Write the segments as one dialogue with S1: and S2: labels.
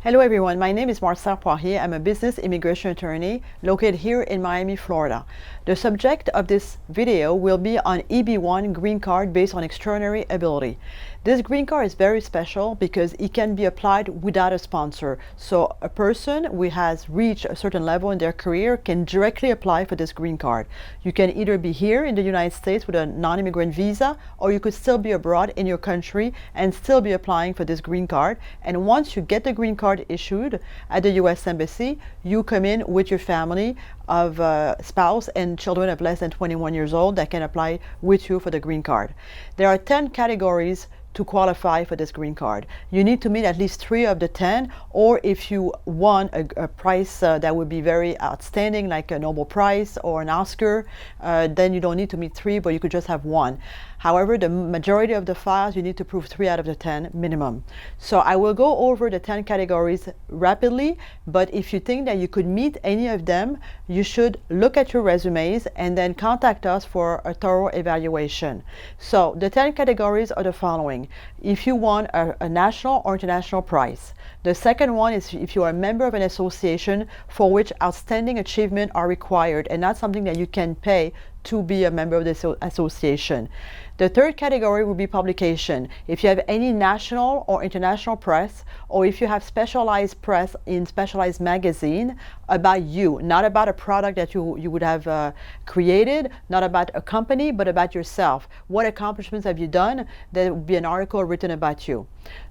S1: Hello everyone, my name is Marcelle Poirier. I'm a business immigration attorney located here in Miami, Florida. The subject of this video will be on EB-1 green card based on extraordinary ability. This green card is very special because it can be applied without a sponsor. So a person who has reached a certain level in their career can directly apply for this green card. You can either be here in the United States with a non-immigrant visa, or you could still be abroad in your country and still be applying for this green card. And once you get the green card issued at the U.S. Embassy, you come in with your family of spouse and children of less than 21 years old that can apply with you for the green card. There are 10 categories to qualify for this green card. You need to meet at least 3 of the 10, or if you won a prize that would be very outstanding, like a Nobel Prize or an Oscar, then you don't need to meet 3, but you could just have 1. However, the majority of the files, you need to prove 3 out of the 10 minimum. So I will go over the 10 categories rapidly, but if you think that you could meet any of them, you should look at your resumes and then contact us for a thorough evaluation. So the 10 categories are the following. If you won a national or international prize. The second one is if you are a member of an association for which outstanding achievement are required and not something that you can pay to be a member of the association. The third category will be publication. If you have any national or international press, or if you have specialized press in specialized magazine about you, not about a product that you would have created, not about a company, but about yourself. What accomplishments have you done? There would be an article written about you.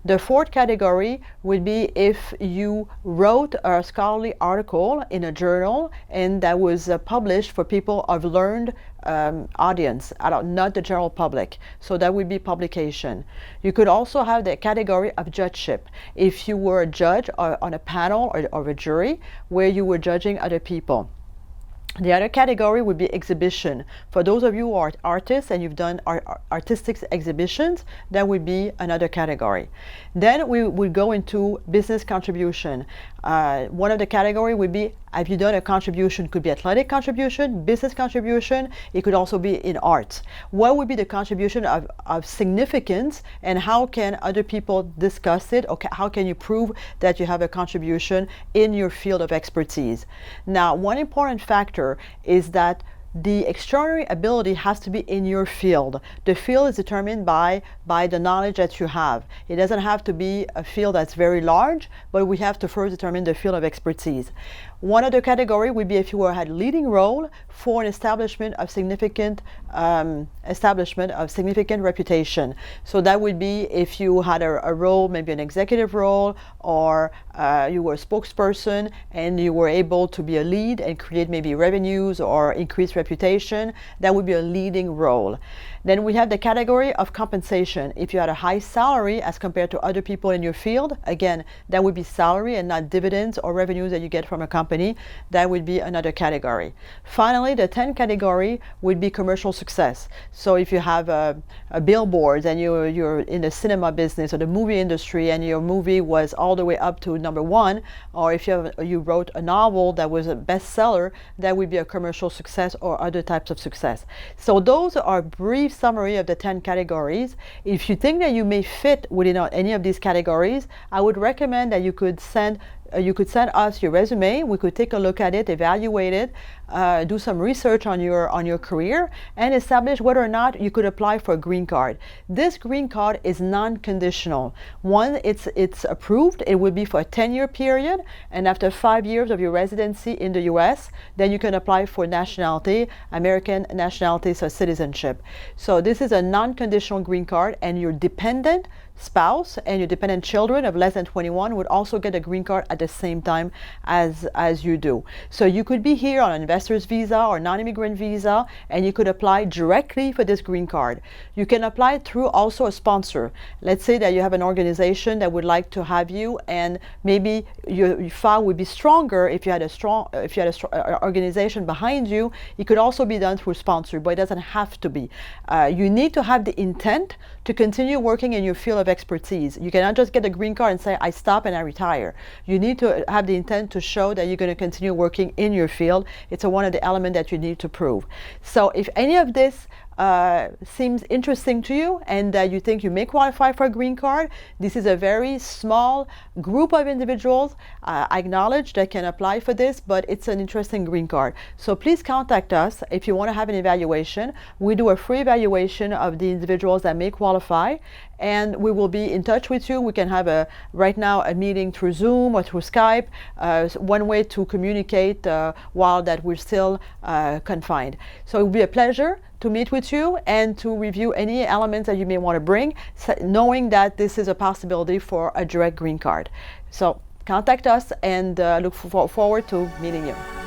S1: The fourth category would be if you wrote a scholarly article in a journal and that was published for people of learned audience, not the general public. So that would be publication. You could also have the category of judgeship. If you were a judge on a panel or a jury where you were judging other people. The other category would be exhibition. For those of you who are artists and you've done artistic exhibitions, that would be another category. Then we would go into business contribution. One of the category would be, have you done a contribution? Could be athletic contribution, business contribution. It could also be in arts. What would be the contribution of significance, and how can other people discuss it? Or how can you prove that you have a contribution in your field of expertise? Now, one important factor is that the extraordinary ability has to be in your field. The field is determined by the knowledge that you have. It doesn't have to be a field that's very large, but we have to first determine the field of expertise. One other category would be if you had a leading role for an establishment of significant reputation. So that would be if you had a role, maybe an executive role, or you were a spokesperson and you were able to be a lead and create maybe revenues or increase reputation. That would be a leading role. Then we have the category of compensation. If you had a high salary as compared to other people in your field, again, that would be salary and not dividends or revenues that you get from a company. That would be another category. Finally, the 10th category would be commercial success. So if you have a billboard and you're in the cinema business or the movie industry and your movie was all the way up to #1, or if you wrote a novel that was a bestseller, that would be a commercial success or other types of success. So those are brief summary of the 10 categories. If you think that you may fit within any of these categories, I would recommend that you could send us your resume. We could take a look at it, evaluate it, do some research on your career, and establish whether or not you could apply for a green card. This green card is non-conditional. Once it's approved, it will be for a 10-year period, and after 5 years of your residency in the U.S., then you can apply for nationality, American nationality, so citizenship. So this is a non-conditional green card, and your dependent spouse and your dependent children of less than 21 would also get a green card at the same time as you do. So you could be here on an investor's visa or non-immigrant visa, and you could apply directly for this green card. You can apply through also a sponsor. Let's say that you have an organization that would like to have you, and maybe your file would be stronger if you had a organization behind you. It could also be done through sponsor, but it doesn't have to be. You need to have the intent to continue working in your field of expertise. You cannot just get a green card and say, I stop and I retire. You need to have the intent to show that you're going to continue working in your field. It's one of the elements that you need to prove. So if any of this seems interesting to you and that you think you may qualify for a green card, this is a very small group of individuals, I acknowledge, that can apply for this, but it's an interesting green card. So please contact us if you want to have an evaluation. We do a free evaluation of the individuals that may qualify, and we will be in touch with you. We can have right now a meeting through Zoom or through Skype, one way to communicate while that we're still confined. So it will be a pleasure to meet with you and to review any elements that you may want to bring, knowing that this is a possibility for a direct green card. So contact us, and look forward to meeting you.